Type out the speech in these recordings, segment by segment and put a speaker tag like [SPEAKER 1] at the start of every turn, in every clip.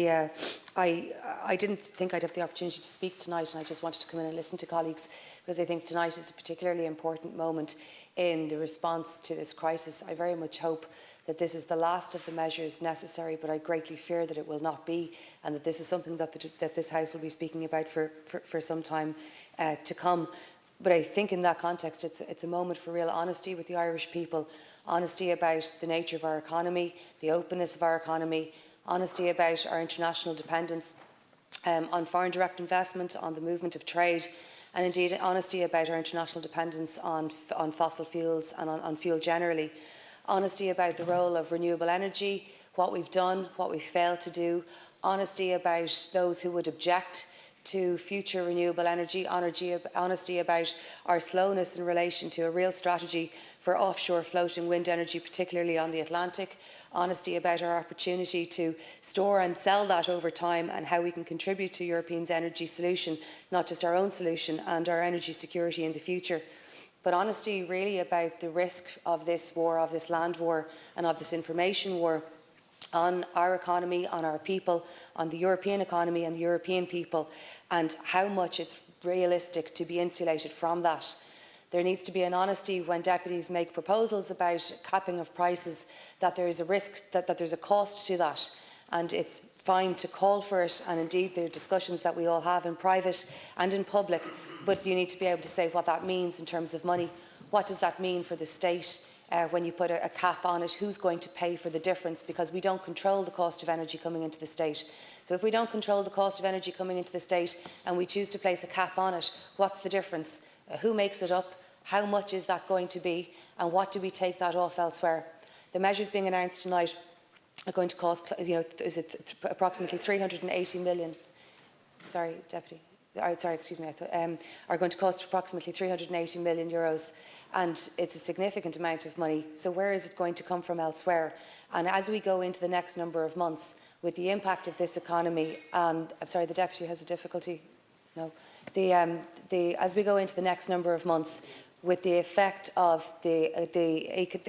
[SPEAKER 1] Yeah, I didn't think I'd have the opportunity to speak tonight, and I just wanted to come in and listen to colleagues, because I think tonight is a particularly important moment in the response to this crisis. I very much hope that this is the last of the measures necessary, but I greatly fear that it will not be, and that this is something that this House will be speaking about for some time to come. But I think in that context, it's a moment for real honesty with the Irish people, honesty about the nature of our economy, the openness of our economy, honesty about our international dependence on foreign direct investment, on the movement of trade, and indeed honesty about our international dependence on fossil fuels and on fuel generally. Honesty about the role of renewable energy, what we've done, what we've failed to do. Honesty about those who would object to future renewable energy. Honesty about our slowness in relation to a real strategy for offshore floating wind energy, particularly on the Atlantic. Honesty about our opportunity to store and sell that over time, and how we can contribute to Europe's energy solution, not just our own solution, and our energy security in the future. But honesty really about the risk of this war, of this land war and of this information war on our economy, on our people, on the European economy and the European people, and how much it's realistic to be insulated from that. There needs to be an honesty when deputies make proposals about capping of prices, that there is a risk, that there's a cost to that, and it's fine to call for it, and indeed there are discussions that we all have in private and in public, but you need to be able to say what that means in terms of money. What does that mean for the state? When you put a cap on it, who's going to pay for the difference? Because we don't control the cost of energy coming into the state. So if we don't control the cost of energy coming into the state and we choose to place a cap on it, what's the difference? Who makes it up? How much is that going to be? And what do we take that off elsewhere? The measures being announced tonight are going to cost, is it approximately 380 million? Sorry, Deputy. Excuse me, are going to cost approximately 380 million euros, and it's a significant amount of money. So where is it going to come from elsewhere? And as we go into the next number of months, with the impact of this economy, and I'm sorry, the Deputy has a difficulty. No, as we go into the next number of months, with the effect of the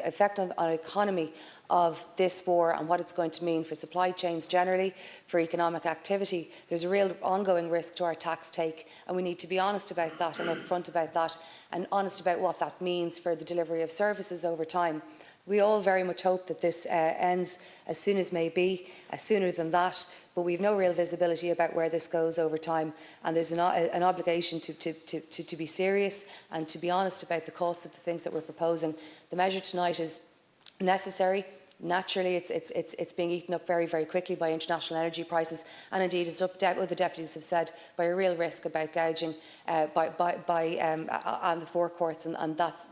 [SPEAKER 1] effect on economy of this war and what it's going to mean for supply chains generally, for economic activity, there's a real ongoing risk to our tax take, and we need to be honest about that and upfront about that, and honest about what that means for the delivery of services over time. We all very much hope that this ends as soon as may be, sooner than that, but we've no real visibility about where this goes over time, and there's an obligation to be serious and to be honest about the costs of the things that we're proposing. The measure tonight is necessary. Naturally, it's being eaten up very, very quickly by international energy prices, and indeed, as other deputies have said, by a real risk about gouging on the forecourts, and that's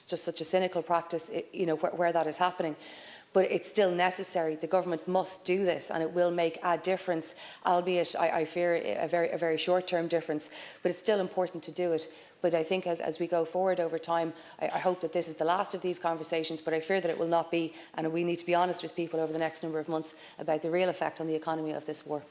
[SPEAKER 1] just such a cynical practice, where that is happening. But it's still necessary. The government must do this, and it will make a difference, albeit I fear a very short-term difference. But it's still important to do it. But I think as we go forward over time, I hope that this is the last of these conversations, but I fear that it will not be, and we need to be honest with people over the next number of months about the real effect on the economy of this war.